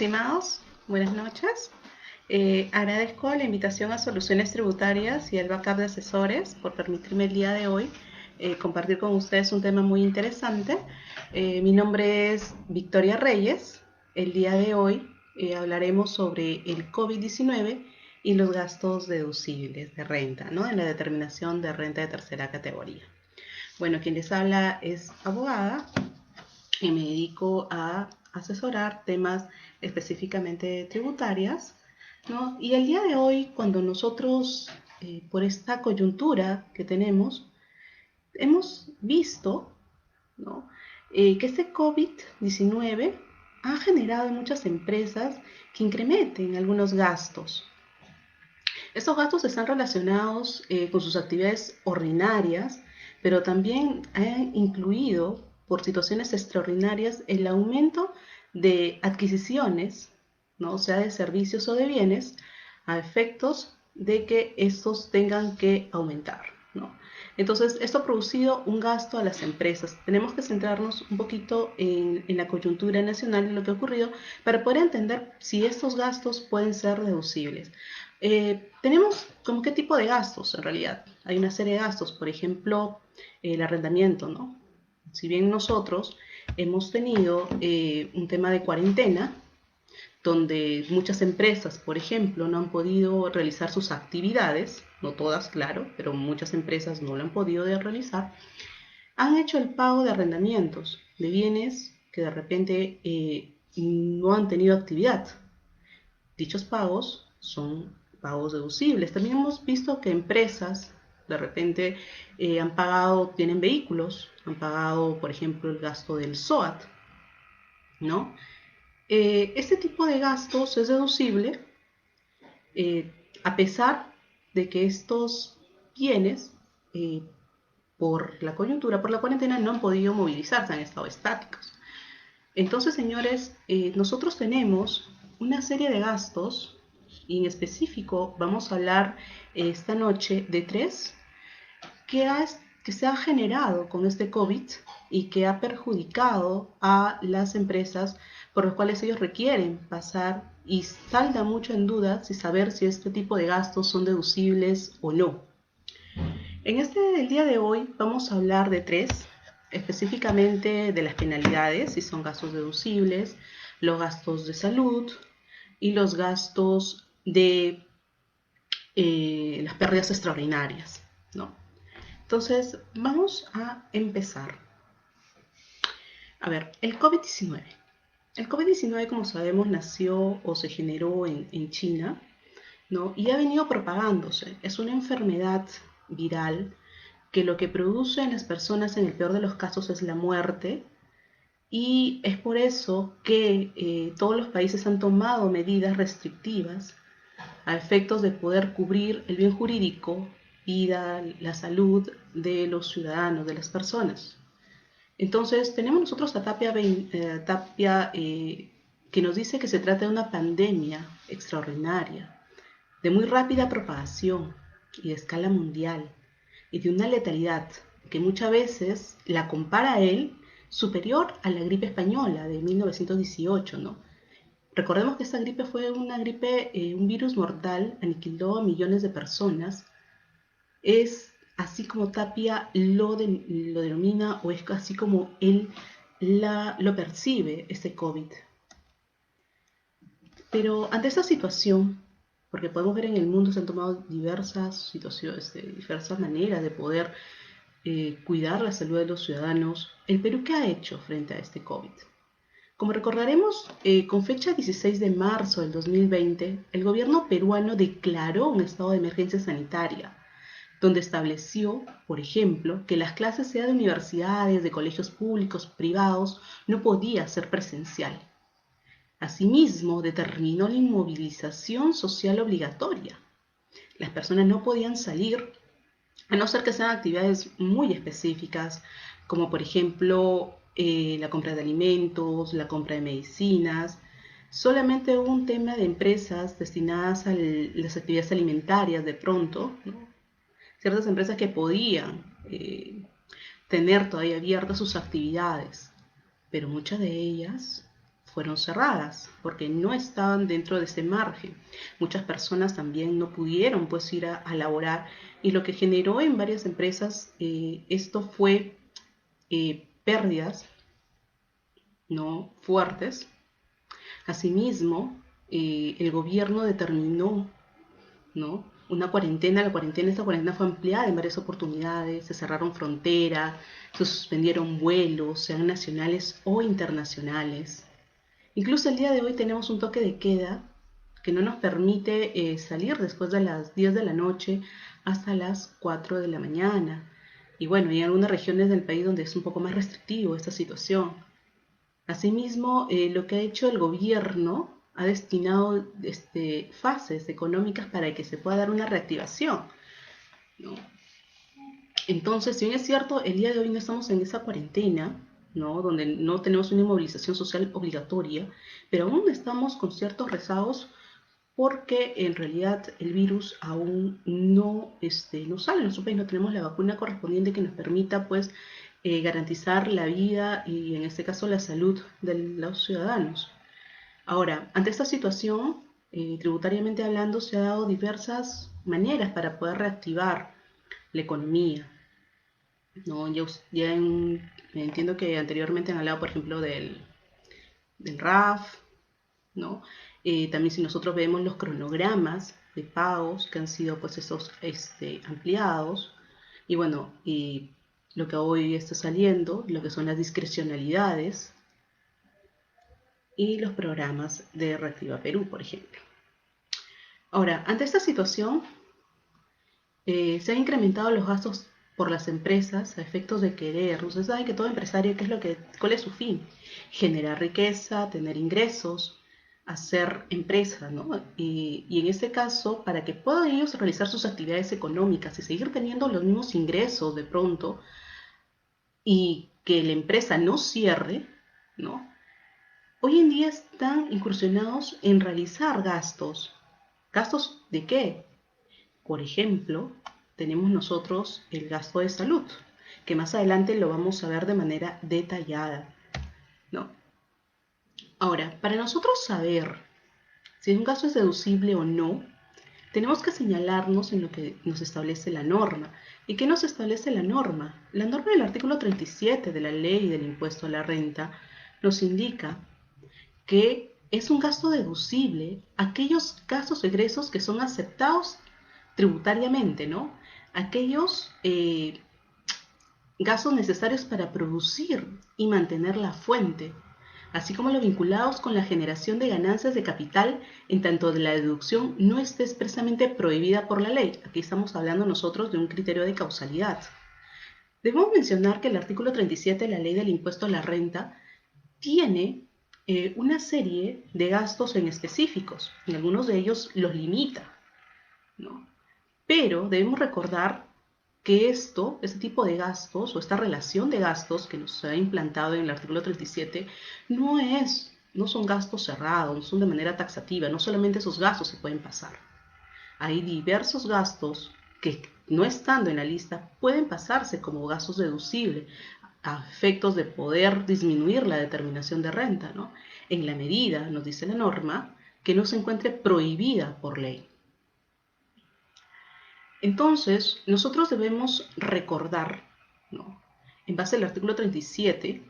Estimados, buenas noches. Agradezco la invitación a Soluciones Tributarias y el backup de asesores por permitirme el día de hoy compartir con ustedes un tema muy interesante. Mi nombre es Victoria Reyes. El día de hoy hablaremos sobre el COVID-19 y los gastos deducibles de renta, ¿no? En la determinación de renta de tercera categoría. Bueno, quien les habla es abogada y me dedico a asesorar temas específicamente tributarias, ¿no? Y el día de hoy, cuando nosotros, por esta coyuntura que tenemos, hemos visto, ¿no? Que este COVID-19 ha generado en muchas empresas que incrementen algunos gastos. Estos gastos están relacionados con sus actividades ordinarias, pero también han incluido, por situaciones extraordinarias, el aumento de adquisiciones, ¿no? O sea, de servicios o de bienes, a efectos de que estos tengan que aumentar, ¿no? Entonces, esto ha producido un gasto a las empresas. Tenemos que centrarnos un poquito en la coyuntura nacional y lo que ha ocurrido para poder entender si estos gastos pueden ser deducibles. Tenemos como qué tipo de gastos en realidad. Hay una serie de gastos, por ejemplo, el arrendamiento, ¿no? Si bien nosotros hemos tenido un tema de cuarentena, donde muchas empresas, por ejemplo, no han podido realizar sus actividades, no todas, claro, pero muchas empresas no lo han podido realizar, han hecho el pago de arrendamientos de bienes que de repente no han tenido actividad. Dichos pagos son pagos deducibles. También hemos visto que empresas de repente han pagado, tienen vehículos, han pagado, por ejemplo, el gasto del SOAT, ¿no? Este tipo de gastos es deducible eh, a pesar de que estos bienes, eh, por la coyuntura, por la cuarentena, no han podido movilizarse, han estado estáticos. Entonces, señores, nosotros tenemos una serie de gastos y en específico vamos a hablar esta noche de tres que se ha generado con este COVID y que ha perjudicado a las empresas por las cuales ellos requieren pasar y salda mucho en duda si saber si este tipo de gastos son deducibles o no. En el día de hoy vamos a hablar de tres, específicamente de las penalidades, si son gastos deducibles, los gastos de salud y los gastos de las pérdidas extraordinarias, ¿no? Entonces, vamos a empezar. A ver, el COVID-19. El COVID-19, como sabemos, nació o se generó en China, ¿no? Y ha venido propagándose. Es una enfermedad viral que lo que produce en las personas en el peor de los casos es la muerte, y es por eso que todos los países han tomado medidas restrictivas a efectos de poder cubrir el bien jurídico y la salud de los ciudadanos, de las personas. Entonces, tenemos nosotros a Tapia que nos dice que se trata de una pandemia extraordinaria, de muy rápida propagación y de escala mundial, y de una letalidad que muchas veces la compara a él superior a la gripe española de 1918, ¿no? Recordemos que esta gripe fue una gripe, un virus mortal, aniquiló a millones de personas. Es así como Tapia lo denomina, o es así como él lo percibe, este COVID. Pero ante esta situación, porque podemos ver en el mundo se han tomado diversas situaciones, diversas maneras de poder cuidar la salud de los ciudadanos, ¿el Perú qué ha hecho frente a este COVID? Como recordaremos, con fecha 16 de marzo del 2020, el gobierno peruano declaró un estado de emergencia sanitaria, donde estableció, por ejemplo, que las clases, sea de universidades, de colegios públicos, privados, no podía ser presencial. Asimismo, determinó la inmovilización social obligatoria. Las personas no podían salir, a no ser que sean actividades muy específicas, como por ejemplo la compra de alimentos, la compra de medicinas. Solamente hubo un tema de empresas destinadas a las actividades alimentarias de pronto, ¿no? Ciertas empresas que podían tener todavía abiertas sus actividades, pero muchas de ellas fueron cerradas porque no estaban dentro de ese margen. Muchas personas también no pudieron pues ir a laborar, y lo que generó en varias empresas esto fue pérdidas, ¿no?, fuertes. Asimismo, el gobierno determinó, ¿no?, una cuarentena. Esta cuarentena fue ampliada en varias oportunidades. Se cerraron fronteras, se suspendieron vuelos, sean nacionales o internacionales. Incluso el día de hoy tenemos un toque de queda que no nos permite salir después de las 10 de la noche hasta las 4 de la mañana. Y bueno, hay algunas regiones del país donde es un poco más restrictivo esta situación. Asimismo, lo que ha hecho el gobierno ha destinado fases económicas para que se pueda dar una reactivación, ¿no? Entonces, si bien es cierto, el día de hoy no estamos en esa cuarentena, ¿no?, donde no tenemos una inmovilización social obligatoria, pero aún estamos con ciertos rezagos porque en realidad el virus aún no sale en nuestro país. No tenemos la vacuna correspondiente que nos permita pues garantizar la vida y en este caso la salud de los ciudadanos. Ahora, ante esta situación, tributariamente hablando, se han dado diversas maneras para poder reactivar la economía, ¿no? Entiendo que anteriormente han hablado, por ejemplo, del RAF, ¿no? También si nosotros vemos los cronogramas de pagos que han sido pues estos ampliados, y bueno, y lo que hoy está saliendo, lo que son las discrecionalidades y los programas de Reactiva Perú, por ejemplo. Ahora, ante esta situación, se han incrementado los gastos por las empresas a efectos de querer. Ustedes saben que todo empresario, ¿cuál es su fin? Generar riqueza, tener ingresos, hacer empresa, ¿no? Y en este caso, para que puedan ellos realizar sus actividades económicas y seguir teniendo los mismos ingresos de pronto, y que la empresa no cierre, ¿no?, hoy en día están incursionados en realizar gastos. ¿Gastos de qué? Por ejemplo, tenemos nosotros el gasto de salud, que más adelante lo vamos a ver de manera detallada, ¿no? Ahora, para nosotros saber si un gasto es deducible o no, tenemos que señalarnos en lo que nos establece la norma. ¿Y qué nos establece la norma? La norma del artículo 37 de la Ley del Impuesto a la Renta nos indica que es un gasto deducible aquellos gastos o egresos que son aceptados tributariamente, ¿no? Aquellos gastos necesarios para producir y mantener la fuente, así como los vinculados con la generación de ganancias de capital, en tanto la deducción no esté expresamente prohibida por la ley. Aquí estamos hablando nosotros de un criterio de causalidad. Debemos mencionar que el artículo 37 de la Ley del Impuesto a la Renta tiene una serie de gastos en específicos, y algunos de ellos los limita, ¿no? Pero debemos recordar que este tipo de gastos o esta relación de gastos que nos ha implantado en el artículo 37 no son gastos cerrados, no son de manera taxativa. No solamente esos gastos se pueden pasar. Hay diversos gastos que, no estando en la lista, pueden pasarse como gastos deducibles a efectos de poder disminuir la determinación de renta, ¿no?, en la medida, nos dice la norma, que no se encuentre prohibida por ley. Entonces, nosotros debemos recordar, ¿no?, en base al artículo 37,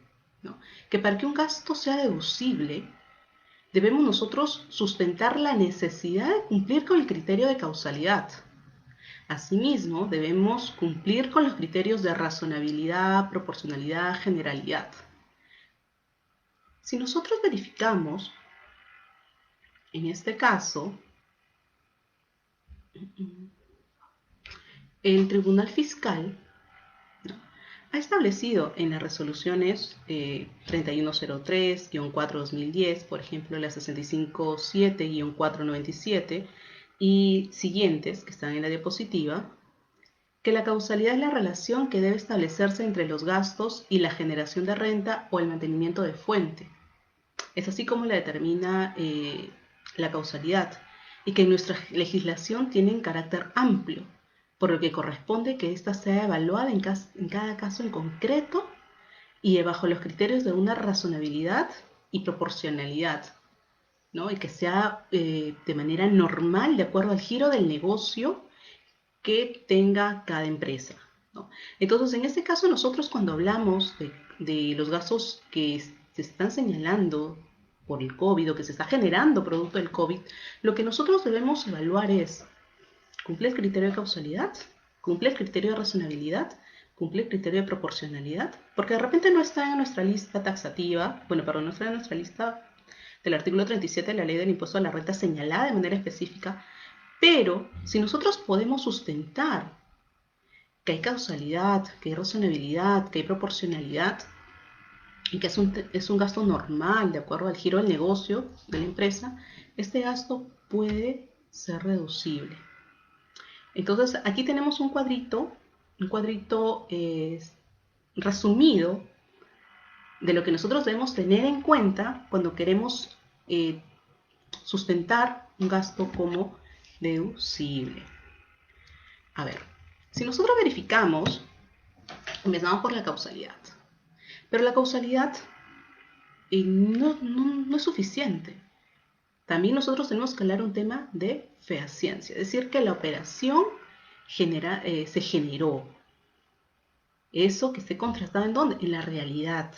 ¿no?, que para que un gasto sea deducible, debemos nosotros sustentar la necesidad de cumplir con el criterio de causalidad. Asimismo, debemos cumplir con los criterios de razonabilidad, proporcionalidad, generalidad. Si nosotros verificamos, en este caso, el Tribunal Fiscal, ¿no?, ha establecido en las resoluciones 3103-4-2010, por ejemplo, la 65-7-497 y siguientes, que están en la diapositiva, que la causalidad es la relación que debe establecerse entre los gastos y la generación de renta o el mantenimiento de fuente. Es así como la determina la causalidad, y que nuestra legislación tiene un carácter amplio, por lo que corresponde que ésta sea evaluada en cada caso en concreto y bajo los criterios de una razonabilidad y proporcionalidad, ¿no? Y que sea de manera normal, de acuerdo al giro del negocio que tenga cada empresa, ¿no? Entonces, en este caso, nosotros cuando hablamos de los gastos que se están señalando por el COVID o que se está generando producto del COVID, lo que nosotros debemos evaluar es, ¿cumple el criterio de causalidad? ¿Cumple el criterio de razonabilidad? ¿Cumple el criterio de proporcionalidad? Porque de repente no está en nuestra lista taxativa, bueno, perdón, no está en nuestra lista del artículo 37 de la ley del impuesto a la renta señalada de manera específica, pero si nosotros podemos sustentar que hay causalidad, que hay razonabilidad, que hay proporcionalidad y que es un gasto normal de acuerdo al giro del negocio de la empresa, este gasto puede ser reducible. Entonces aquí tenemos un cuadrito resumido de lo que nosotros debemos tener en cuenta cuando queremos sustentar un gasto como deducible. A ver, si nosotros verificamos, empezamos por la causalidad, pero la causalidad no es suficiente. También nosotros tenemos que hablar un tema de fehaciencia, es decir, que la operación se generó. Eso que esté contrastado ¿en dónde? En la realidad,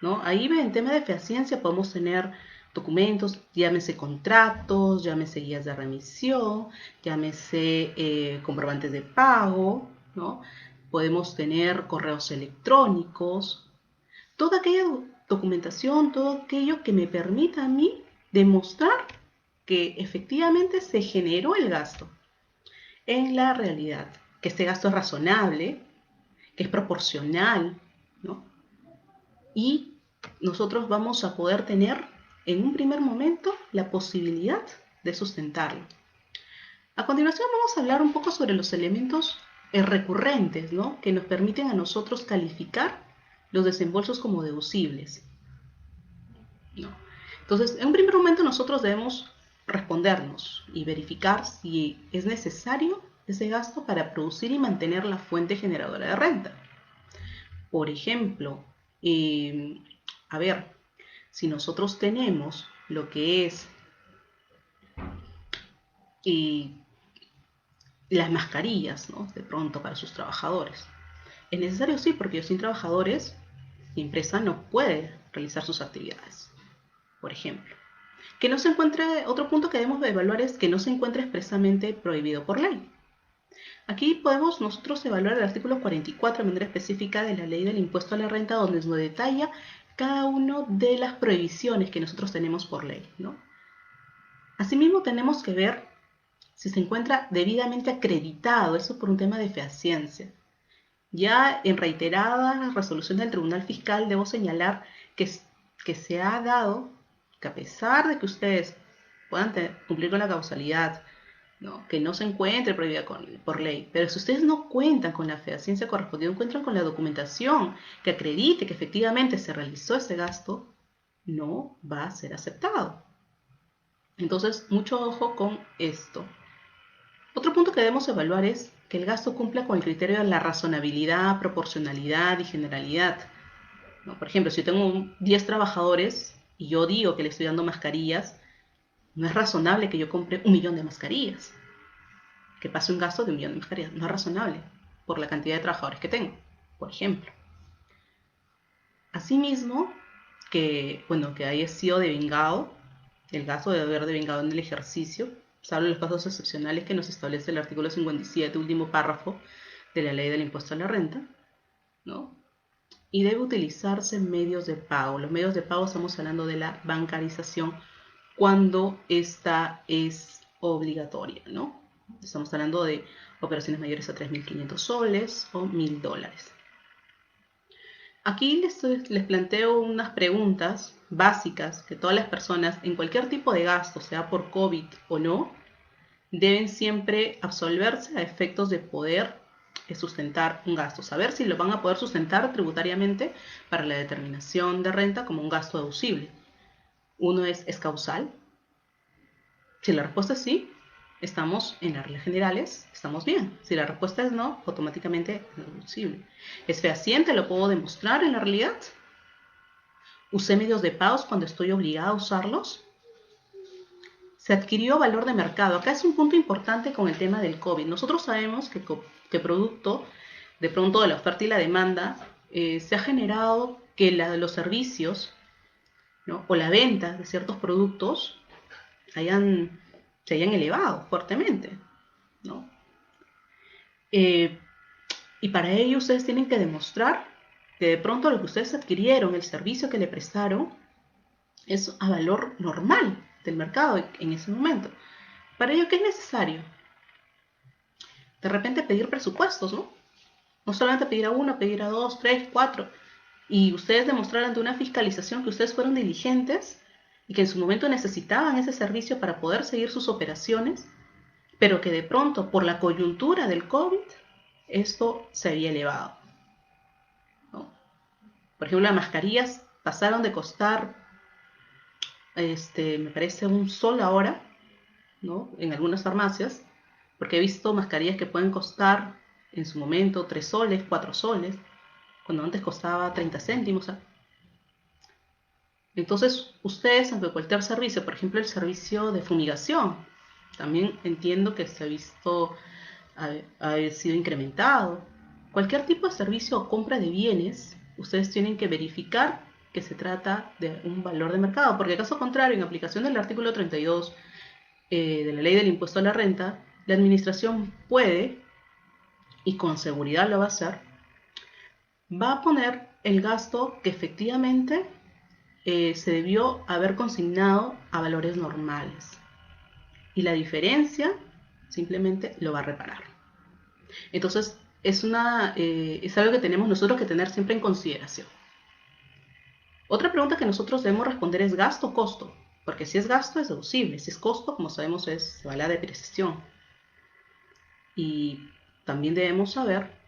¿no? Ahí en tema de fehaciencia podemos tener documentos, llámese contratos, llámese guías de remisión, llámese comprobantes de pago, ¿no? Podemos tener correos electrónicos, toda aquella documentación, todo aquello que me permita a mí demostrar que efectivamente se generó el gasto en la realidad, que este gasto es razonable, que es proporcional, ¿no? Y nosotros vamos a poder tener en un primer momento la posibilidad de sustentarlo. A continuación vamos a hablar un poco sobre los elementos recurrentes, ¿no? Que nos permiten a nosotros calificar los desembolsos como deducibles, ¿no? Entonces, en un primer momento nosotros debemos respondernos y verificar si es necesario ese gasto para producir y mantener la fuente generadora de renta. Por ejemplo, a ver, si nosotros tenemos lo que es las mascarillas, ¿no? De pronto para sus trabajadores. ¿Es necesario? Sí, porque sin trabajadores la empresa no puede realizar sus actividades, por ejemplo. Que no se encuentre, otro punto que debemos evaluar es que no se encuentre expresamente prohibido por ley. Aquí podemos nosotros evaluar el artículo 44 de manera específica de la ley del impuesto a la renta, donde nos detalla cada una de las prohibiciones que nosotros tenemos por ley, ¿no? Asimismo, tenemos que ver si se encuentra debidamente acreditado, eso por un tema de fehaciencia. Ya en reiteradas resoluciones del Tribunal Fiscal debo señalar que se ha dado que a pesar de que ustedes puedan cumplir con la causalidad, ¿no? Que no se encuentre prohibida por ley, pero si ustedes no cuentan con la fehaciencia correspondiente, no cuentan con la documentación que acredite que efectivamente se realizó ese gasto, no va a ser aceptado. Entonces, mucho ojo con esto. Otro punto que debemos evaluar es que el gasto cumpla con el criterio de la razonabilidad, proporcionalidad y generalidad, ¿no? Por ejemplo, si yo tengo 10 trabajadores y yo digo que le estoy dando mascarillas, no es razonable que yo compre 1 millón de mascarillas, que pase un gasto de 1 millón de mascarillas. No es razonable por la cantidad de trabajadores que tengo, por ejemplo. Asimismo, que haya sido devengado, el gasto de haber devengado en el ejercicio, salvo los casos excepcionales que nos establece el artículo 57, último párrafo de la ley del impuesto a la renta, ¿no? Y debe utilizarse medios de pago. Los medios de pago estamos hablando de la bancarización cuando esta es obligatoria, ¿no? Estamos hablando de operaciones mayores a 3.500 soles o $1.000. Aquí les planteo unas preguntas básicas que todas las personas en cualquier tipo de gasto, sea por COVID o no, deben siempre absolverse a efectos de poder sustentar un gasto, saber si lo van a poder sustentar tributariamente para la determinación de renta como un gasto deducible. Uno ¿es causal? Si la respuesta es sí, estamos en las reglas generales, estamos bien. Si la respuesta es no, automáticamente es deducible. ¿Es fehaciente? ¿Lo puedo demostrar en la realidad? ¿Usé medios de pagos cuando estoy obligada a usarlos? Se adquirió valor de mercado. Acá es un punto importante con el tema del COVID. Nosotros sabemos que producto, de pronto, de la oferta y la demanda, se ha generado que los servicios, ¿no?, o la venta de ciertos productos se hayan elevado fuertemente, ¿no? Y para ello ustedes tienen que demostrar que de pronto lo que ustedes adquirieron, el servicio que le prestaron, es a valor normal del mercado en ese momento. Para ello, ¿qué es necesario? De repente pedir presupuestos, ¿no? No solamente pedir a uno, pedir a dos, tres, cuatro. Y ustedes demostraran ante una fiscalización que ustedes fueron diligentes y que en su momento necesitaban ese servicio para poder seguir sus operaciones, pero que de pronto, por la coyuntura del COVID, esto se había elevado, ¿no? Por ejemplo, las mascarillas pasaron de costar, me parece, $1 ahora, ¿no?, en algunas farmacias, porque he visto mascarillas que pueden costar en su momento 3 soles, 4 soles, cuando antes costaba 30 céntimos. Entonces, ustedes, ante cualquier servicio, por ejemplo, el servicio de fumigación, también entiendo que se ha visto, ha sido incrementado. Cualquier tipo de servicio o compra de bienes, ustedes tienen que verificar que se trata de un valor de mercado, porque caso contrario, en aplicación del artículo 32 de la ley del impuesto a la renta, la administración puede, y con seguridad lo va a hacer, va a poner el gasto que efectivamente se debió haber consignado a valores normales. Y la diferencia simplemente lo va a reparar. Entonces, es algo que tenemos nosotros que tener siempre en consideración. Otra pregunta que nosotros debemos responder es gasto o costo. Porque si es gasto es deducible, si es costo, como sabemos, se va a la depreciación. Y también debemos saber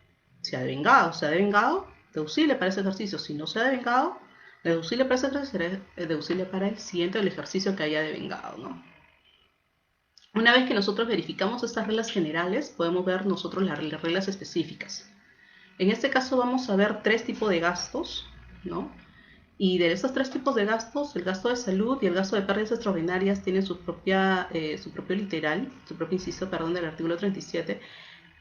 si ha devengado. Si ha devengado, deducible para ese ejercicio. Si no se ha devengado, deducible para ese ejercicio será deducible para el siguiente del ejercicio que haya devengado, ¿no? Una vez que nosotros verificamos estas reglas generales, podemos ver nosotros las reglas específicas. En este caso vamos a ver 3 tipos de gastos, ¿no? Y de esos 3 tipos de gastos, el gasto de salud y el gasto de pérdidas extraordinarias tienen su propio literal, su propio inciso, perdón, del artículo 37,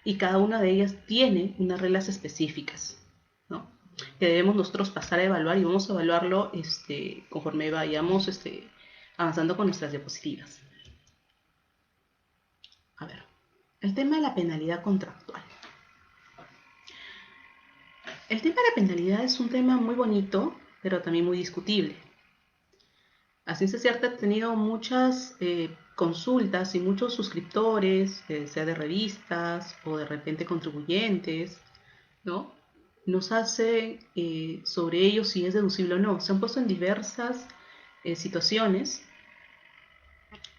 y cada una de ellas tiene unas reglas específicas, ¿no?, que debemos nosotros pasar a evaluar, y vamos a evaluarlo conforme vayamos avanzando con nuestras diapositivas. A ver, el tema de la penalidad contractual. El tema de la penalidad es un tema muy bonito, pero también muy discutible. A ciencia cierta he tenido muchas consultas y muchos suscriptores, sea de revistas o de repente contribuyentes, ¿no?, nos hacen sobre ello si es deducible o no. Se han puesto en diversas situaciones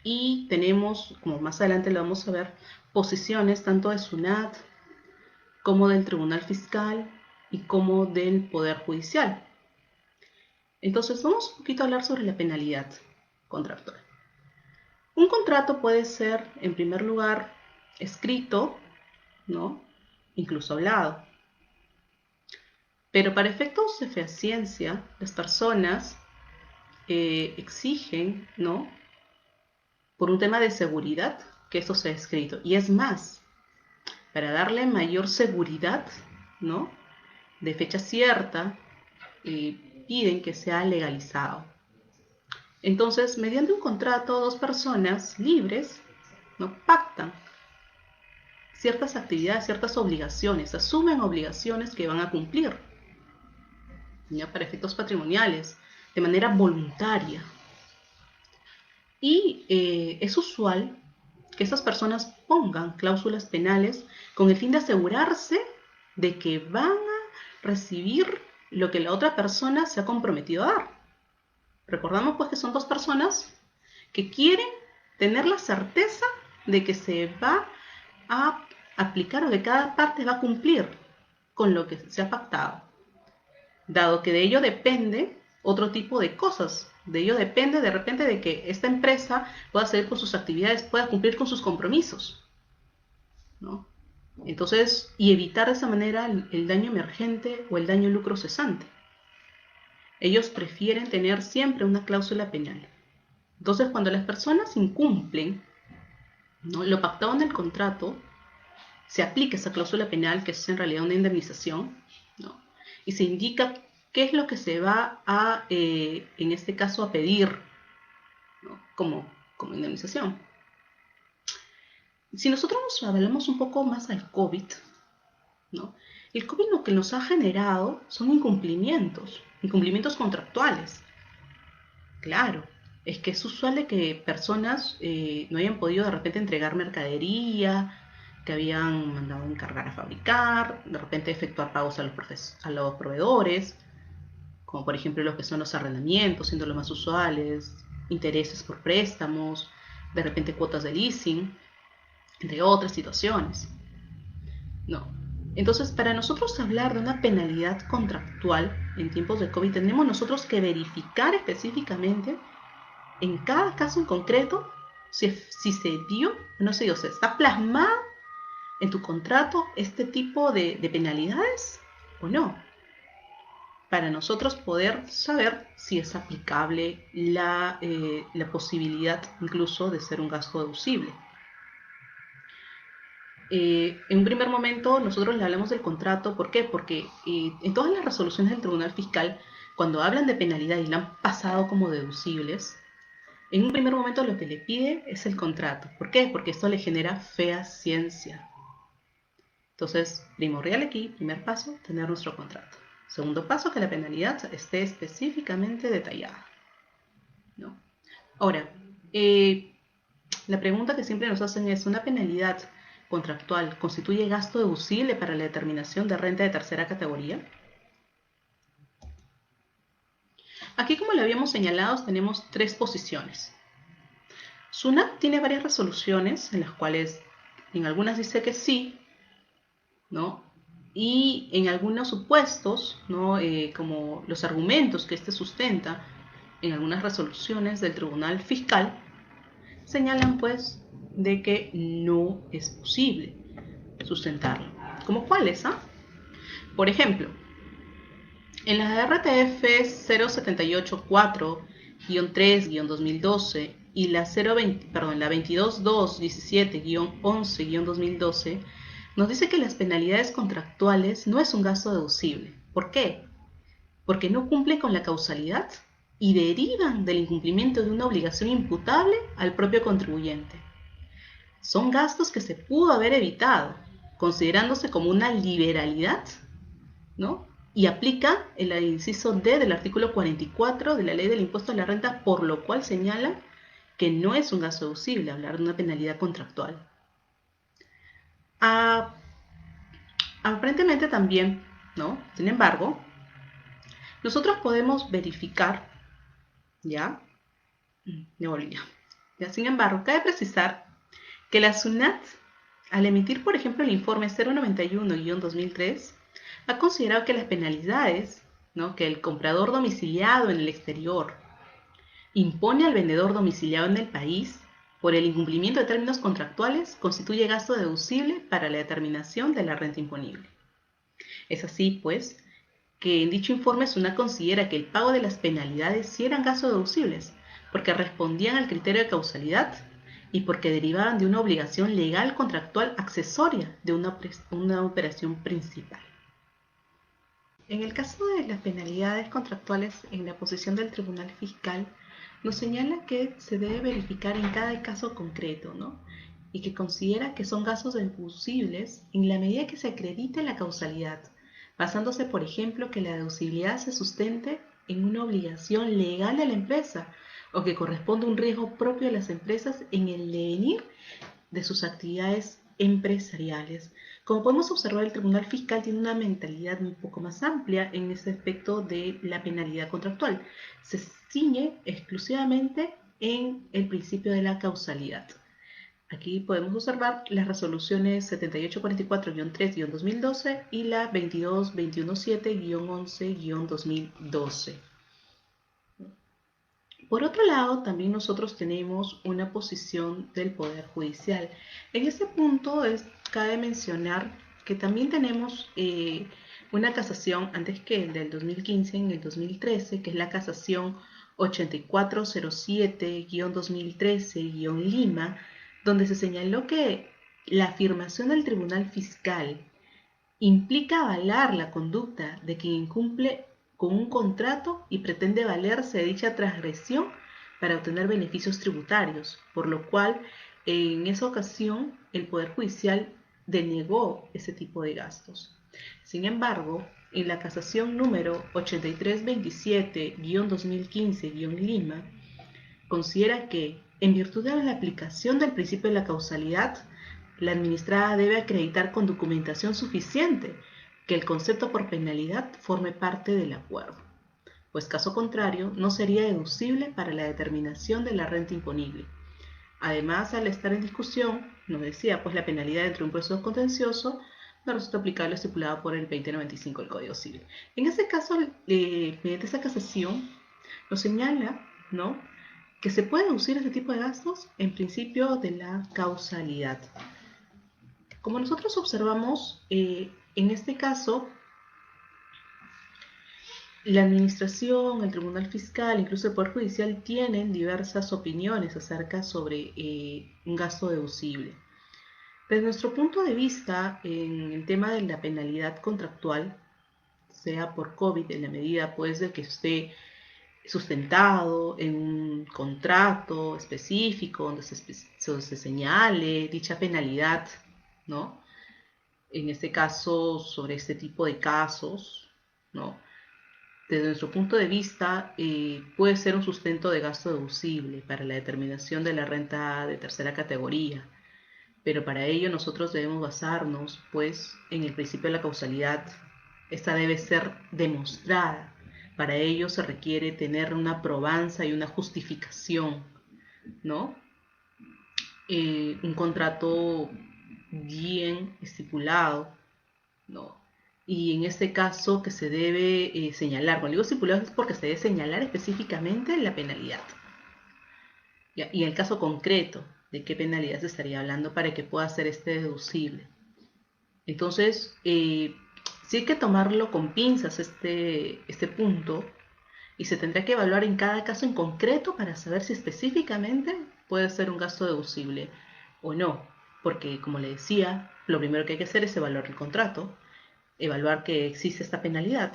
y tenemos, como más adelante lo vamos a ver, posiciones tanto de SUNAT como del Tribunal Fiscal y como del Poder Judicial. Entonces, vamos un poquito a hablar sobre la penalidad contractual. Un contrato puede ser, en primer lugar, escrito, ¿no?, incluso hablado. Pero para efectos de fehaciencia, las personas exigen, ¿no?, por un tema de seguridad, que esto sea escrito. Y es más, para darle mayor seguridad, ¿no?, de fecha cierta, piden que sea legalizado. Entonces, mediante un contrato, 2 personas libres, ¿no?, pactan ciertas actividades, ciertas obligaciones, asumen obligaciones que van a cumplir, ¿ya?, para efectos patrimoniales, de manera voluntaria. Y es usual que esas personas pongan cláusulas penales con el fin de asegurarse de que van a recibir lo que la otra persona se ha comprometido a dar. Recordamos pues que son 2 personas que quieren tener la certeza de que se va a aplicar o que cada parte va a cumplir con lo que se ha pactado, dado que de ello depende otro tipo de cosas. De ello depende de repente de que esta empresa pueda seguir con sus actividades, pueda cumplir con sus compromisos, ¿no? Entonces, y evitar de esa manera el daño emergente o el daño lucro cesante. Ellos prefieren tener siempre una cláusula penal. Entonces, cuando las personas incumplen, ¿no?, lo pactado en el contrato, se aplica esa cláusula penal, que es en realidad una indemnización, ¿no?, y se indica qué es lo que se va a, en este caso, a pedir, ¿no?, como indemnización. Si nosotros nos hablamos un poco más al COVID, ¿no?, el COVID lo que nos ha generado son incumplimientos contractuales. Claro, es que es usual de que personas no hayan podido de repente entregar mercadería, que habían mandado encargar a fabricar, de repente efectuar pagos a los proveedores, como por ejemplo los que son los arrendamientos, siendo los más usuales, intereses por préstamos, de repente cuotas de leasing, entre otras situaciones. No. Entonces, para nosotros hablar de una penalidad contractual en tiempos de COVID, tenemos nosotros que verificar específicamente en cada caso en concreto si se dio o no se dio. O sea, ¿está plasmado en tu contrato este tipo de penalidades o no? Para nosotros poder saber si es aplicable la posibilidad incluso de ser un gasto deducible. En un primer momento nosotros le hablamos del contrato. ¿Por qué? Porque en todas las resoluciones del Tribunal Fiscal, cuando hablan de penalidad y la han pasado como deducibles, en un primer momento lo que le pide es el contrato. ¿Por qué? Porque esto le genera fehaciencia. Entonces, primordial aquí, primer paso, tener nuestro contrato. Segundo paso, que la penalidad esté específicamente detallada, ¿no? Ahora, la pregunta que siempre nos hacen es: ¿una penalidad contractual constituye gasto deducible para la determinación de renta de tercera categoría? Aquí, como lo habíamos señalado, tenemos tres posiciones. SUNAT tiene varias resoluciones en las cuales en algunas dice que sí, ¿no?, y en algunos supuestos, ¿no?, como los argumentos que sustenta en algunas resoluciones del Tribunal Fiscal, señalan pues de que no es posible sustentarlo. ¿Como cuáles? Por ejemplo, en la RTF 0784-3-2012 y la 22217-11-2012 nos dice que las penalidades contractuales no es un gasto deducible. ¿Por qué? Porque no cumple con la causalidad y derivan del incumplimiento de una obligación imputable al propio contribuyente. Son gastos que se pudo haber evitado, considerándose como una liberalidad, ¿no?, y aplica el inciso D del artículo 44 de la Ley del Impuesto a la Renta, por lo cual señala que no es un gasto deducible hablar de una penalidad contractual. Aparentemente también, ¿no?, sin embargo, nosotros podemos verificar, ¿ya? Sin embargo, cabe precisar que la SUNAT, al emitir, por ejemplo, el informe 091-2003, ha considerado que las penalidades, ¿no?, que el comprador domiciliado en el exterior impone al vendedor domiciliado en el país por el incumplimiento de términos contractuales constituye gasto deducible para la determinación de la renta imponible. Es así, pues, que en dicho informe SUNAT considera que el pago de las penalidades sí eran gastos deducibles, porque respondían al criterio de causalidad y porque derivaban de una obligación legal contractual accesoria de una operación principal. En el caso de las penalidades contractuales, en la posición del Tribunal Fiscal nos señala que se debe verificar en cada caso concreto, ¿no?, y que considera que son gastos deducibles en la medida que se acredite la causalidad, basándose, por ejemplo, que la deducibilidad se sustente en una obligación legal de la empresa o que corresponde a un riesgo propio de las empresas en el devenir de sus actividades empresariales. Como podemos observar, el Tribunal Fiscal tiene una mentalidad un poco más amplia en este aspecto de la penalidad contractual. Se ciñe exclusivamente en el principio de la causalidad. Aquí podemos observar las resoluciones 7844-3-2012 y la 22217-11-2012. Por otro lado, también nosotros tenemos una posición del Poder Judicial. En este punto cabe mencionar que también tenemos una casación antes que el del 2015, en el 2013, que es la casación 8407-2013-Lima, donde se señaló que la afirmación del Tribunal Fiscal implica avalar la conducta de quien incumple con un contrato y pretende valerse de dicha transgresión para obtener beneficios tributarios, por lo cual en esa ocasión el Poder Judicial denegó ese tipo de gastos. Sin embargo, en la casación número 8327-2015-Lima, considera que, en virtud de la aplicación del principio de la causalidad, la administrada debe acreditar con documentación suficiente que el concepto por penalidad forme parte del acuerdo, pues caso contrario no sería deducible para la determinación de la renta imponible. Además, al estar en discusión, nos decía, pues la penalidad dentro de un proceso contencioso no resulta aplicable lo estipulado por el 2095 del Código Civil. En ese caso, mediante esa casación, nos señala, ¿no?, que se puede deducir este tipo de gastos en principio de la causalidad. Como nosotros observamos, en este caso, la administración, el Tribunal Fiscal, incluso el Poder Judicial tienen diversas opiniones acerca sobre un gasto deducible. Desde nuestro punto de vista, en el tema de la penalidad contractual, sea por COVID, en la medida pues de que esté sustentado en un contrato específico donde se señale dicha penalidad, ¿no?, en este caso sobre este tipo de casos, ¿no?, desde nuestro punto de vista puede ser un sustento de gasto deducible para la determinación de la renta de tercera categoría, pero para ello nosotros debemos basarnos pues en el principio de la causalidad. Esta debe ser demostrada. Para ello se requiere tener una probanza y una justificación, ¿no? Un contrato bien estipulado, ¿no? Y en este caso que se debe señalar, cuando digo estipulado es porque se debe señalar específicamente la penalidad. ¿Ya? Y el caso concreto, de qué penalidad se estaría hablando para que pueda ser deducible. Entonces, sí hay que tomarlo con pinzas este punto, y se tendrá que evaluar en cada caso en concreto para saber si específicamente puede ser un gasto deducible o no. Porque, como le decía, lo primero que hay que hacer es evaluar el contrato, evaluar que existe esta penalidad,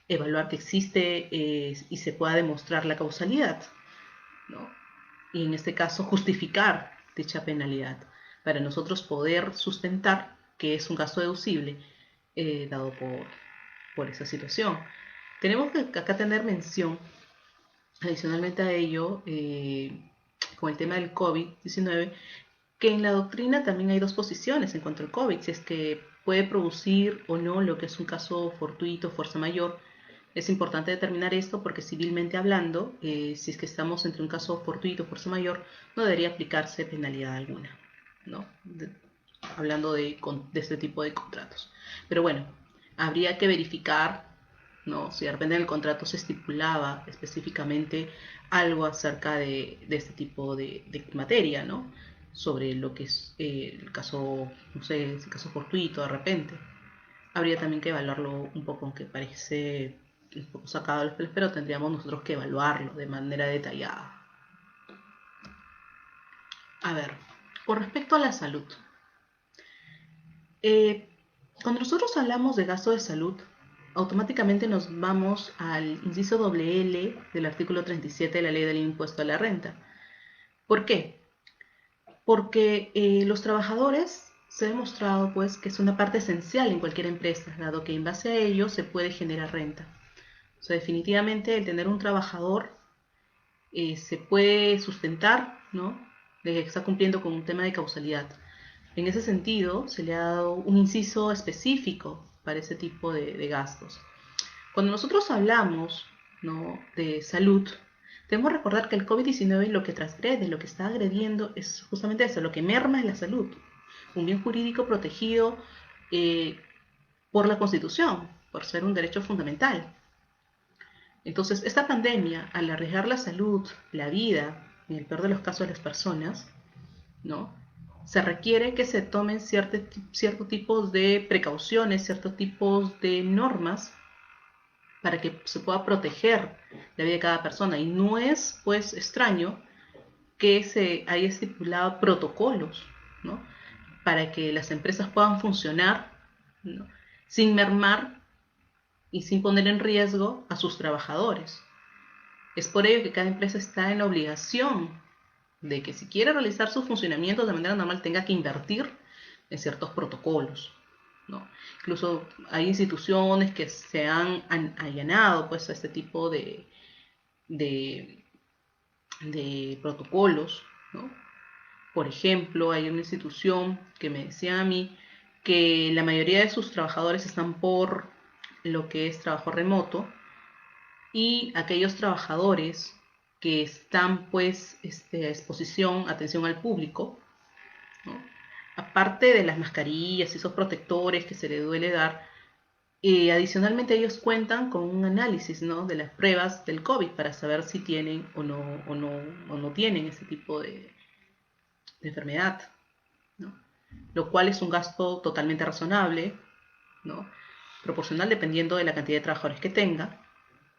evaluar que existe y se pueda demostrar la causalidad, ¿no? Y en este caso justificar dicha penalidad para nosotros poder sustentar que es un gasto deducible dado por esa situación. Tenemos que acá tener mención, adicionalmente a ello, con el tema del COVID-19, que en la doctrina también hay dos posiciones en cuanto al COVID, si es que puede producir o no lo que es un caso fortuito, fuerza mayor. Es importante determinar esto porque civilmente hablando, si es que estamos entre un caso fortuito, fuerza mayor, no debería aplicarse penalidad alguna, ¿no? Hablando de este tipo de contratos. Pero bueno, habría que verificar, ¿no?, si de repente en el contrato se estipulaba específicamente algo acerca de este tipo de materia, ¿no?, sobre lo que es el caso, no sé, el caso fortuito de repente. Habría también que evaluarlo un poco, aunque parece un poco sacado de los pelos, pero tendríamos nosotros que evaluarlo de manera detallada. A ver, con respecto a la salud. Cuando nosotros hablamos de gasto de salud, automáticamente nos vamos al inciso L del artículo 37 de la Ley del Impuesto a la Renta. ¿Por qué? Porque los trabajadores se ha demostrado pues que es una parte esencial en cualquier empresa, dado que en base a ello se puede generar renta. O sea, definitivamente el tener un trabajador se puede sustentar, ¿no?, de que está cumpliendo con un tema de causalidad. En ese sentido, se le ha dado un inciso específico para ese tipo de gastos. Cuando nosotros hablamos, ¿no?, de salud, debemos recordar que el COVID-19 lo que transgrede, lo que está agrediendo es justamente eso, lo que merma es la salud, un bien jurídico protegido por la Constitución, por ser un derecho fundamental. Entonces, esta pandemia, al arriesgar la salud, la vida, en el peor de los casos de las personas, ¿no?, se requiere que se tomen ciertos tipos de precauciones, ciertos tipos de normas para que se pueda proteger la vida de cada persona. Y no es, pues, extraño que se haya estipulado protocolos, ¿no? Para que las empresas puedan funcionar, ¿no? Sin mermar y sin poner en riesgo a sus trabajadores. Es por ello que cada empresa está en la obligación de que si quiere realizar sus funcionamientos de manera normal tenga que invertir en ciertos protocolos, ¿no? Incluso hay instituciones que se han allanado, pues, a este tipo de, de protocolos, ¿no? Por ejemplo, hay una institución que me decía a mí que la mayoría de sus trabajadores están por lo que es trabajo remoto, y aquellos trabajadores que están, pues, a exposición, atención al público, ¿no? Aparte de las mascarillas y esos protectores que se le duele dar, adicionalmente ellos cuentan con un análisis, ¿no?, de las pruebas del COVID para saber si tienen o no tienen ese tipo de enfermedad, ¿no? Lo cual es un gasto totalmente razonable, ¿no?, proporcional dependiendo de la cantidad de trabajadores que tenga,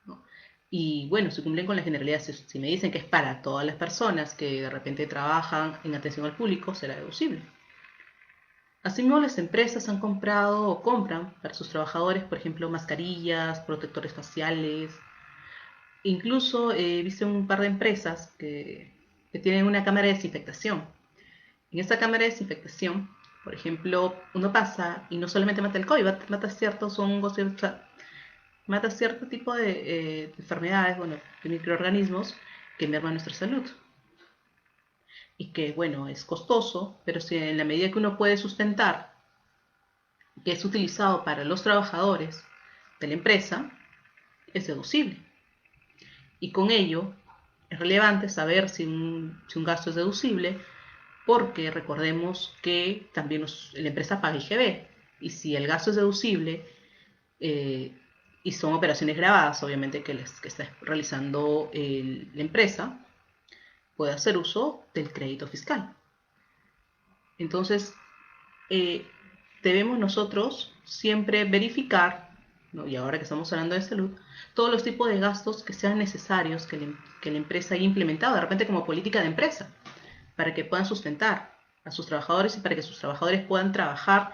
¿no? Y bueno, si cumplen con la generalidad, si me dicen que es para todas las personas que de repente trabajan en atención al público, será deducible. Asimismo, las empresas han comprado o compran para sus trabajadores, por ejemplo, mascarillas, protectores faciales. Incluso he visto un par de empresas que tienen una cámara de desinfectación. En esta cámara de desinfectación, por ejemplo, uno pasa y no solamente mata el COVID, mata ciertos hongos, mata cierto tipo de enfermedades, bueno, de microorganismos que merman nuestra salud. Y que, bueno, es costoso, pero si en la medida que uno puede sustentar que es utilizado para los trabajadores de la empresa, es deducible. Y con ello es relevante saber si un gasto es deducible, porque recordemos que también la empresa paga IGB. Y si el gasto es deducible, y son operaciones grabadas, obviamente, que está realizando la empresa, puede hacer uso del crédito fiscal. Entonces, eh, debemos nosotros siempre verificar, ¿no?, y ahora que estamos hablando de salud, todos los tipos de gastos que sean necesarios que la empresa haya implementado, de repente como política de empresa, para que puedan sustentar a sus trabajadores y para que sus trabajadores puedan trabajar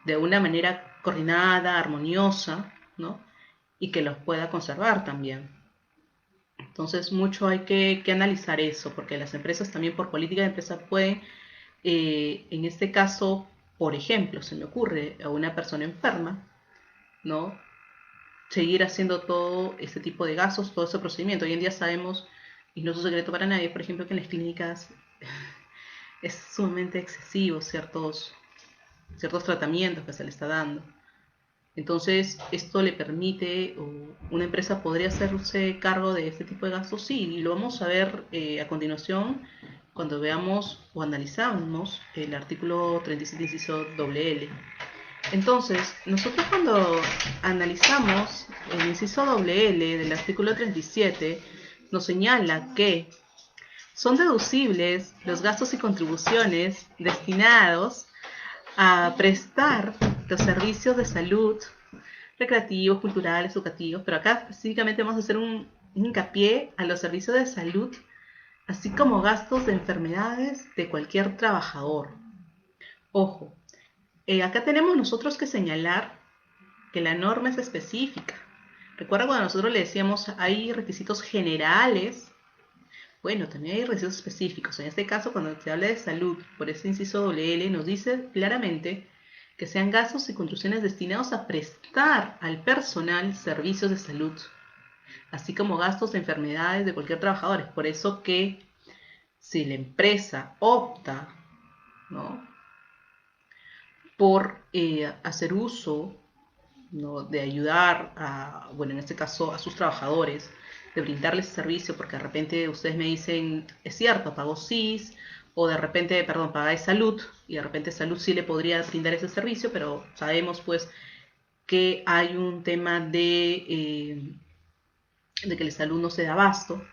de una manera coordinada, armoniosa, ¿no?, y que los pueda conservar también. Entonces, mucho hay que analizar eso, porque las empresas también por política de empresa pueden, en este caso, por ejemplo, se me ocurre a una persona enferma, ¿no?, seguir haciendo todo este tipo de gastos, todo ese procedimiento. Hoy en día sabemos, y no es un secreto para nadie, por ejemplo, que en las clínicas es sumamente excesivo ciertos tratamientos que se le está dando. Entonces, esto le permite, o una empresa podría hacerse cargo de este tipo de gastos, sí, y lo vamos a ver a continuación cuando veamos o analizamos el artículo 37, inciso L. Entonces, nosotros cuando analizamos el inciso L del artículo 37, nos señala que son deducibles los gastos y contribuciones destinados a prestar los servicios de salud, recreativos, culturales, educativos, pero acá específicamente vamos a hacer un hincapié a los servicios de salud, así como gastos de enfermedades de cualquier trabajador. Ojo, acá tenemos nosotros que señalar que la norma es específica. Recuerda cuando nosotros le decíamos hay requisitos generales. Bueno, también hay requisitos específicos. En este caso, cuando se habla de salud, por ese inciso L, nos dice claramente que sean gastos y contribuciones destinados a prestar al personal servicios de salud, así como gastos de enfermedades de cualquier trabajador. Es por eso que si la empresa opta, ¿no?, por hacer uso, ¿no?, de ayudar a, bueno, en este caso a sus trabajadores, de brindarles servicio, porque de repente ustedes me dicen, es cierto, pago SIS, o de repente, perdón, pagáis salud, y de repente salud sí le podría brindar ese servicio, pero sabemos pues que hay un tema de que la salud no se da abasto.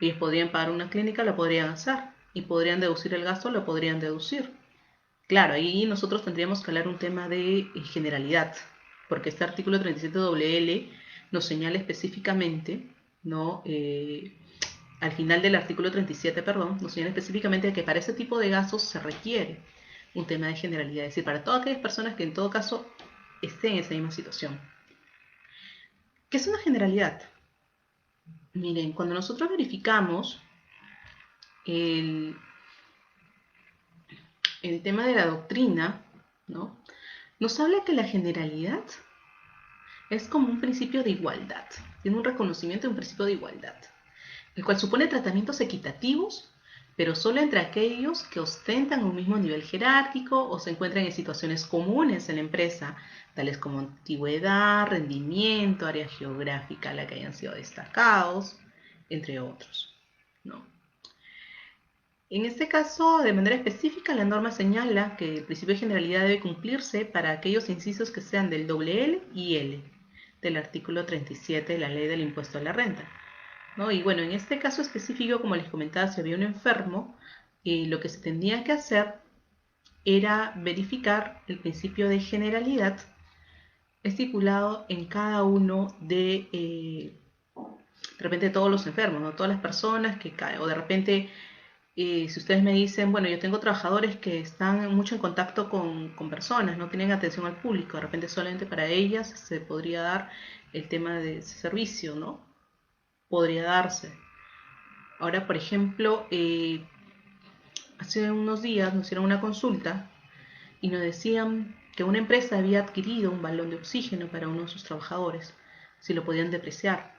Ellos podrían pagar una clínica, lo podrían hacer, y podrían deducir el gasto, lo podrían deducir. Claro, ahí nosotros tendríamos que hablar un tema de generalidad, porque este artículo 37 nos señala específicamente, ¿no? Al final del artículo 37, perdón, nos señala específicamente que para ese tipo de gastos se requiere un tema de generalidad, es decir, para todas aquellas personas que en todo caso estén en esa misma situación. ¿Qué es una generalidad? Miren, cuando nosotros verificamos el, el tema de la doctrina, ¿no? Nos habla que la generalidad es como un principio de igualdad, tiene un reconocimiento de un principio de igualdad, el cual supone tratamientos equitativos, pero solo entre aquellos que ostentan un mismo nivel jerárquico o se encuentran en situaciones comunes en la empresa, tales como antigüedad, rendimiento, área geográfica a la que hayan sido destacados, entre otros, ¿no? En este caso, de manera específica, la norma señala que el principio de generalidad debe cumplirse para aquellos incisos que sean del doble L y L del artículo 37 de la Ley del Impuesto a la Renta, ¿no? Y bueno, en este caso específico, como les comentaba, si había un enfermo, lo que se tenía que hacer era verificar el principio de generalidad estipulado en cada uno de repente todos los enfermos, ¿no? Todas las personas que caen, o de repente si ustedes me dicen, bueno, yo tengo trabajadores que están mucho en contacto con personas, no tienen atención al público, de repente solamente para ellas se podría dar el tema de servicio, ¿no? Podría darse. Ahora, por ejemplo, hace unos días nos hicieron una consulta y nos decían que una empresa había adquirido un balón de oxígeno para uno de sus trabajadores, si lo podían depreciar.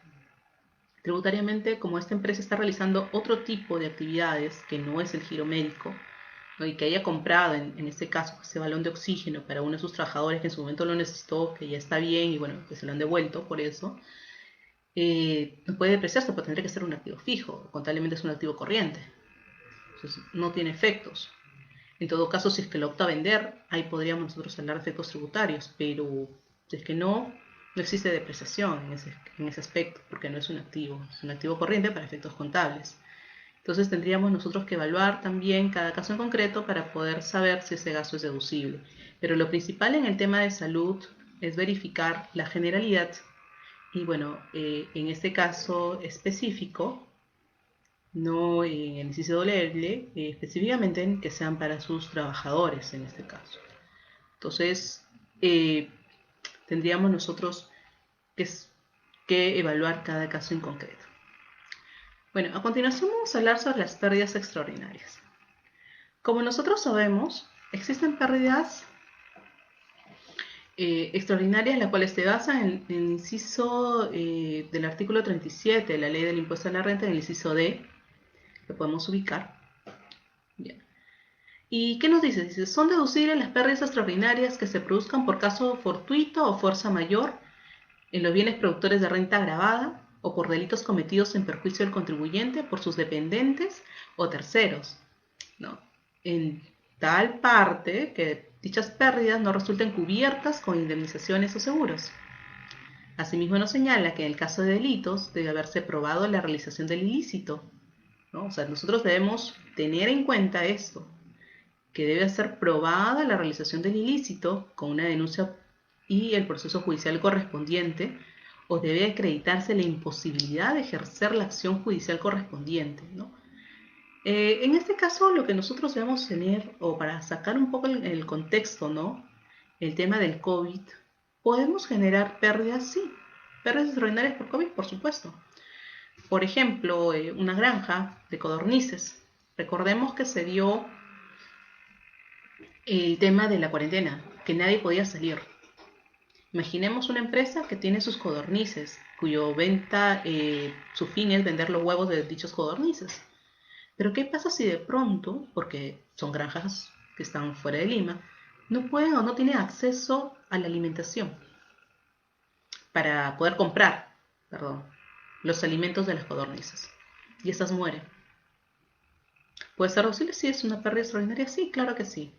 Tributariamente, como esta empresa está realizando otro tipo de actividades que no es el giro médico, ¿no? Y que haya comprado en este caso ese balón de oxígeno para uno de sus trabajadores que en su momento lo necesitó, que ya está bien y bueno, que se lo han devuelto por eso, no puede depreciarse, pero tendría que ser un activo fijo, contablemente es un activo corriente, entonces no tiene efectos. En todo caso, si es que lo opta a vender, ahí podríamos nosotros hablar de efectos tributarios, pero si es que no, no existe depreciación en ese aspecto, porque no es un activo corriente para efectos contables. Entonces tendríamos nosotros que evaluar también cada caso en concreto para poder saber si ese gasto es deducible. Pero lo principal en el tema de salud es verificar la generalidad y bueno, en este caso específico, no en el inciso doble, específicamente en que sean para sus trabajadores en este caso. Entonces, eh, tendríamos nosotros que, que evaluar cada caso en concreto. Bueno, a continuación vamos a hablar sobre las pérdidas extraordinarias. Como nosotros sabemos, existen pérdidas extraordinarias las cuales se basan en el inciso del artículo 37 de la Ley del Impuesto a la Renta, en el inciso D, lo podemos ubicar. Bien. ¿Y qué nos dice? Dice, son deducibles las pérdidas extraordinarias que se produzcan por caso fortuito o fuerza mayor en los bienes productores de renta agravada o por delitos cometidos en perjuicio del contribuyente por sus dependentes o terceros, ¿no? En tal parte que dichas pérdidas no resulten cubiertas con indemnizaciones o seguros. Asimismo nos señala que en el caso de delitos debe haberse probado la realización del ilícito, ¿no? O sea, nosotros debemos tener en cuenta esto, que debe ser probada la realización del ilícito con una denuncia y el proceso judicial correspondiente, o debe acreditarse la imposibilidad de ejercer la acción judicial correspondiente, ¿no? En este caso, lo que nosotros debemos tener, o para sacar un poco el contexto, ¿no? El tema del COVID, podemos generar pérdidas, sí, pérdidas extraordinarias por COVID, por supuesto. Por ejemplo, una granja de codornices. Recordemos que se dio el tema de la cuarentena, que nadie podía salir. Imaginemos una empresa que tiene sus codornices, cuyo venta, su fin es vender los huevos de dichos codornices. Pero ¿qué pasa si de pronto, porque son granjas que están fuera de Lima, no pueden o no tienen acceso a la alimentación para poder comprar, perdón, los alimentos de las codornices? Y estas mueren. ¿Puede ser posible? Sí, es una pérdida extraordinaria. Sí, claro que sí.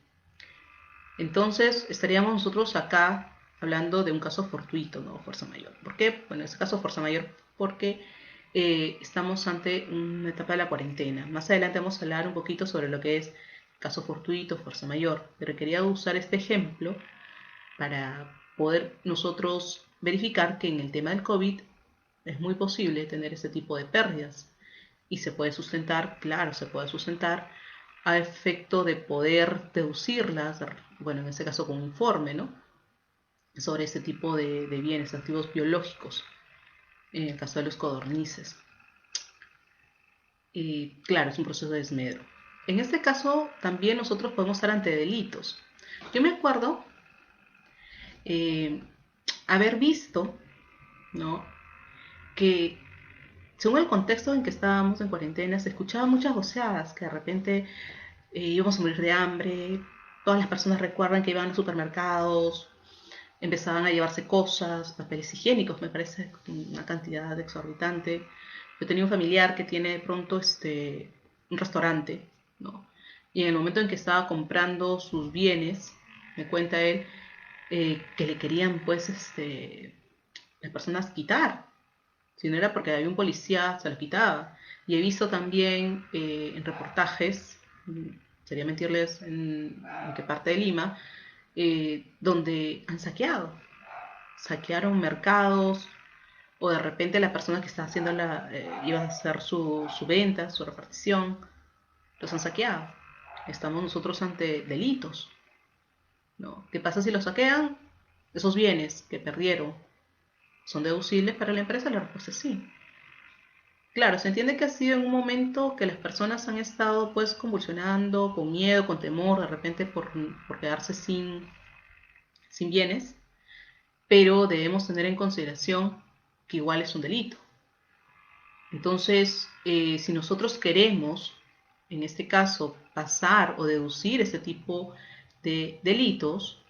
Entonces estaríamos nosotros acá hablando de un caso fortuito, no fuerza mayor. ¿Por qué? Bueno, en este caso fuerza mayor porque estamos ante una etapa de la cuarentena. Más adelante vamos a hablar un poquito sobre lo que es caso fortuito, fuerza mayor. Pero quería usar este ejemplo para poder nosotros verificar que en el tema del COVID es muy posible tener este tipo de pérdidas. Y se puede sustentar, claro, se puede sustentar a efecto de poder deducirlas, bueno, en este caso con un informe, ¿no? Sobre este tipo de bienes, activos biológicos, en el caso de los codornices. Y claro, es un proceso de desmedro. En este caso, también nosotros podemos estar ante delitos. Yo me acuerdo eh, haber visto, ¿no?, que según el contexto en que estábamos en cuarentena, se escuchaban muchas voceadas, que de repente íbamos a morir de hambre, todas las personas recuerdan que iban a los supermercados, empezaban a llevarse cosas, papeles higiénicos, me parece una cantidad exorbitante. Yo tenía un familiar que tiene de pronto un restaurante, ¿no? Y en el momento en que estaba comprando sus bienes, me cuenta él que le querían, pues, las personas quitar. Si no era porque había un policía, se los quitaba. Y he visto también en reportajes, sería mentirles en qué parte de Lima, donde han saquearon mercados, o de repente la persona que está haciendo iba a hacer su venta, su repartición, los han saqueado. Estamos nosotros ante delitos, ¿no? ¿Qué pasa si los saquean? Esos bienes que perdieron, ¿son deducibles para la empresa? La respuesta es sí. Claro, se entiende que ha sido en un momento que las personas han estado pues convulsionando, con miedo, con temor, de repente por quedarse sin bienes, pero debemos tener en consideración que igual es un delito. Entonces, si nosotros queremos, en este caso, pasar o deducir este tipo de delitos,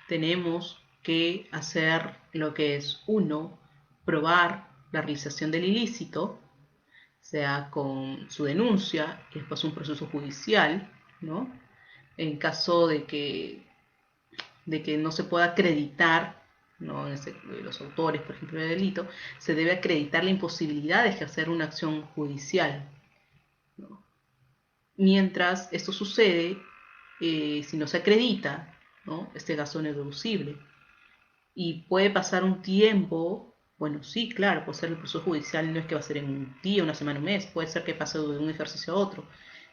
tenemos que hacer lo que es, uno, probar la realización del ilícito, sea con su denuncia y después un proceso judicial, ¿no? En caso de que no se pueda acreditar, ¿no?, los autores, por ejemplo, del delito, se debe acreditar la imposibilidad de ejercer una acción judicial, ¿no? Mientras esto sucede, si no se acredita, ¿no?, este gasto no es deducible. Y puede pasar un tiempo, bueno, sí, claro, puede ser el proceso judicial, no es que va a ser en un día, una semana, un mes, puede ser que pase de un ejercicio a otro.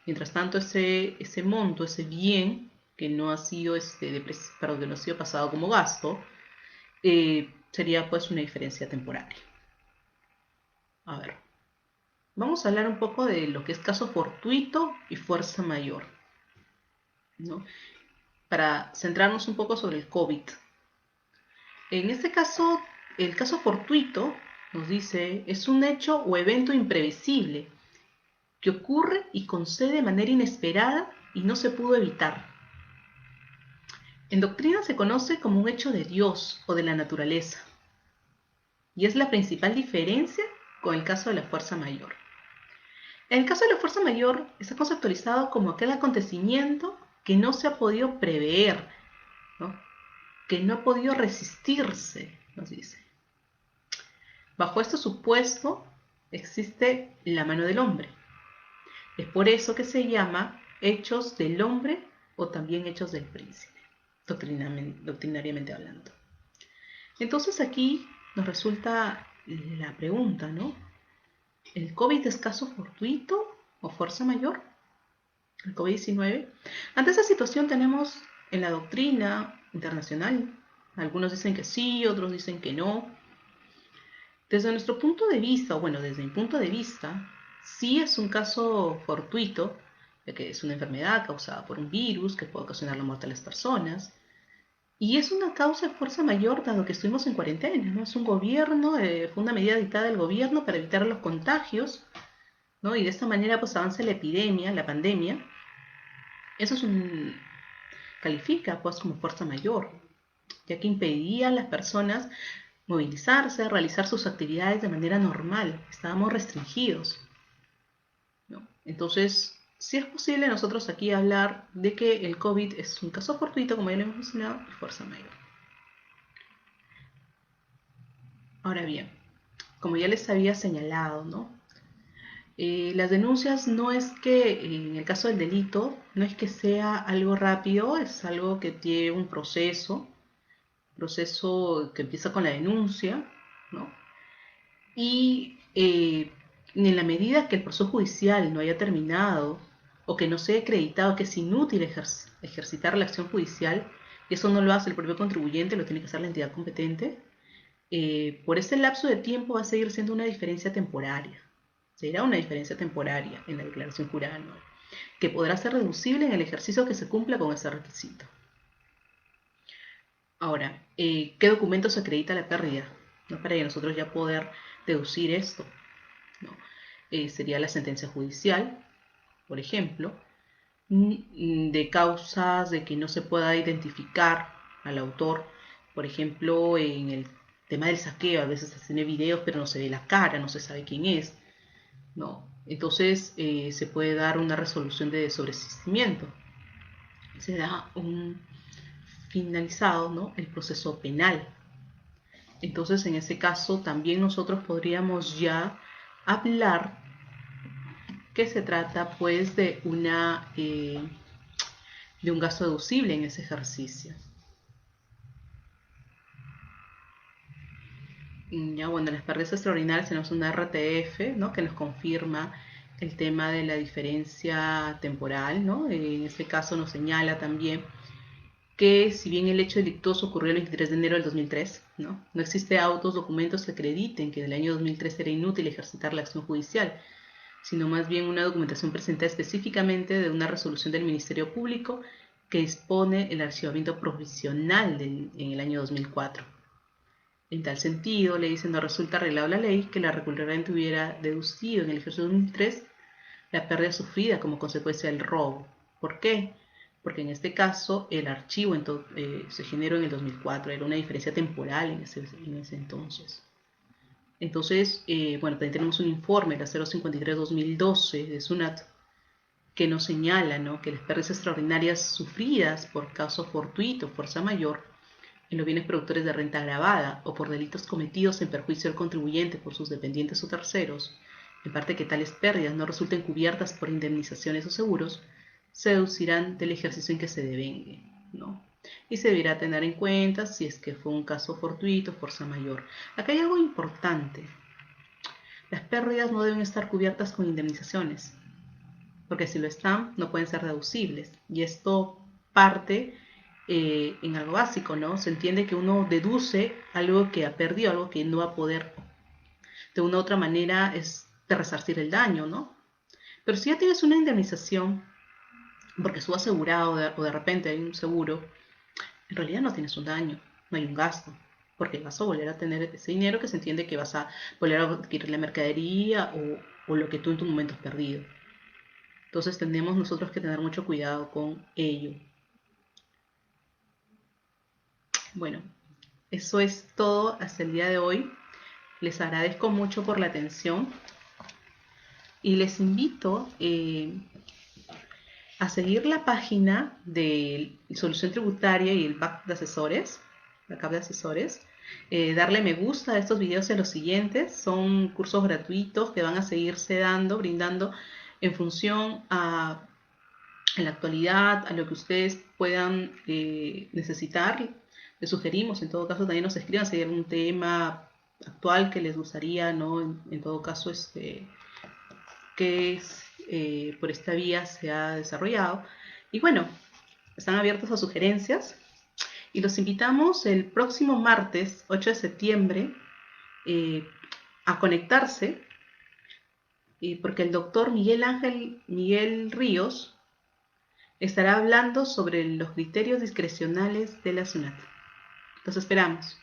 Mientras tanto, ese monto, ese bien que no ha sido, perdón, que no ha sido pasado como gasto, sería pues una diferencia temporaria. A ver, vamos a hablar un poco de lo que es caso fortuito y fuerza mayor, ¿no? Para centrarnos un poco sobre el COVID. En este caso, el caso fortuito, nos dice, es un hecho o evento imprevisible que ocurre y concede de manera inesperada y no se pudo evitar. En doctrina se conoce como un hecho de Dios o de la naturaleza, y es la principal diferencia con el caso de la fuerza mayor. En el caso de la fuerza mayor está conceptualizado como aquel acontecimiento que no se ha podido prever, ¿no?, que no ha podido resistirse, nos dice. Bajo este supuesto existe la mano del hombre. Es por eso que se llama hechos del hombre o también hechos del príncipe, doctrinariamente hablando. Entonces aquí nos resulta la pregunta, ¿no? ¿El COVID es caso fortuito o fuerza mayor? El COVID-19. Ante esa situación tenemos en la doctrina internacional, algunos dicen que sí, otros dicen que no. Desde nuestro punto de vista, o bueno, desde mi punto de vista, sí es un caso fortuito, ya que es una enfermedad causada por un virus que puede ocasionar la muerte a las personas. Y es una causa de fuerza mayor dado que estuvimos en cuarentena, ¿no? Es un gobierno, fue una medida dictada del gobierno para evitar los contagios, ¿no? Y de esta manera pues avanza la epidemia, la pandemia. Eso califica pues como fuerza mayor, ya que impedía a las personas movilizarse, realizar sus actividades de manera normal. Estábamos restringidos, ¿no? Entonces, sí es posible nosotros aquí hablar de que el COVID es un caso fortuito, como ya lo hemos mencionado, y fuerza mayor. Ahora bien, como ya les había señalado, ¿no?, Las denuncias no es que, en el caso del delito, no es que sea algo rápido, es algo que tiene un proceso que empieza con la denuncia, ¿no? Y en la medida que el proceso judicial no haya terminado o que no sea acreditado que es inútil ejercitar la acción judicial, y eso no lo hace el propio contribuyente, lo tiene que hacer la entidad competente, por ese lapso de tiempo va a seguir siendo una diferencia temporaria. Será una diferencia temporaria en la declaración jurada anual, que podrá ser reducible en el ejercicio que se cumpla con ese requisito. Ahora, ¿qué documentos acredita la pérdida? ¿No? Para que nosotros ya poder deducir esto, ¿no? Sería la sentencia judicial, por ejemplo, de causas de que no se pueda identificar al autor, por ejemplo, en el tema del saqueo, a veces se tiene videos pero no se ve la cara, no se sabe quién es, ¿no? Entonces se puede dar una resolución de sobresistimiento, se da un finalizado, ¿no?, el proceso penal. Entonces en ese caso también nosotros podríamos ya hablar que se trata pues de un gasto deducible en ese ejercicio. Ya, bueno, las pérdidas extraordinarias tenemos una RTF, ¿no?, que nos confirma el tema de la diferencia temporal, ¿no? En este caso nos señala también que si bien el hecho delictuoso ocurrió el 23 de enero del 2003, no existe autos, documentos que acrediten que en el año 2003 era inútil ejercitar la acción judicial, sino más bien una documentación presentada específicamente de una resolución del Ministerio Público que dispone el archivamiento provisional en el año 2004. En tal sentido, le dice, no resulta arreglable la ley que la Recurrente hubiera deducido en el ejercicio 2003 la pérdida sufrida como consecuencia del robo. ¿Por qué? Porque en este caso el archivo se generó en el 2004, era una diferencia temporal en ese entonces. Entonces, bueno, también tenemos un informe, la 053-2012 de SUNAT, que nos señala, ¿no?, que las pérdidas extraordinarias sufridas por caso fortuito, fuerza mayor, en los bienes productores de renta agravada o por delitos cometidos en perjuicio del contribuyente por sus dependientes o terceros, en parte que tales pérdidas no resulten cubiertas por indemnizaciones o seguros, se deducirán del ejercicio en que se devengue, ¿no? Y se deberá tener en cuenta si es que fue un caso fortuito, fuerza mayor. Acá hay algo importante. Las pérdidas no deben estar cubiertas con indemnizaciones, porque si lo están, no pueden ser deducibles. Y esto parte en algo básico, ¿no? Se entiende que uno deduce algo que ha perdido, algo que no va a poder de una u otra manera de resarcir el daño, ¿no? Pero si ya tienes una indemnización, porque estuvo asegurado o de repente hay un seguro, en realidad no tienes un daño, no hay un gasto, porque vas a volver a tener ese dinero que se entiende que vas a volver a adquirir la mercadería o lo que tú en tu momento has perdido. Entonces tenemos nosotros que tener mucho cuidado con ello. Bueno, eso es todo hasta el día de hoy. Les agradezco mucho por la atención y les invito a seguir la página de Solución Tributaria y el BAC de Asesores, darle me gusta a estos videos y a los siguientes. Son cursos gratuitos que van a seguirse brindando en función en la actualidad, a lo que ustedes puedan necesitar. Les sugerimos, en todo caso, también nos escriban si hay algún tema actual que les gustaría, ¿no? En todo caso, que por esta vía se ha desarrollado. Y bueno, están abiertos a sugerencias y los invitamos el próximo martes 8 de septiembre a conectarse porque el doctor Miguel Ríos estará hablando sobre los criterios discrecionales de la SUNAT. Los esperamos.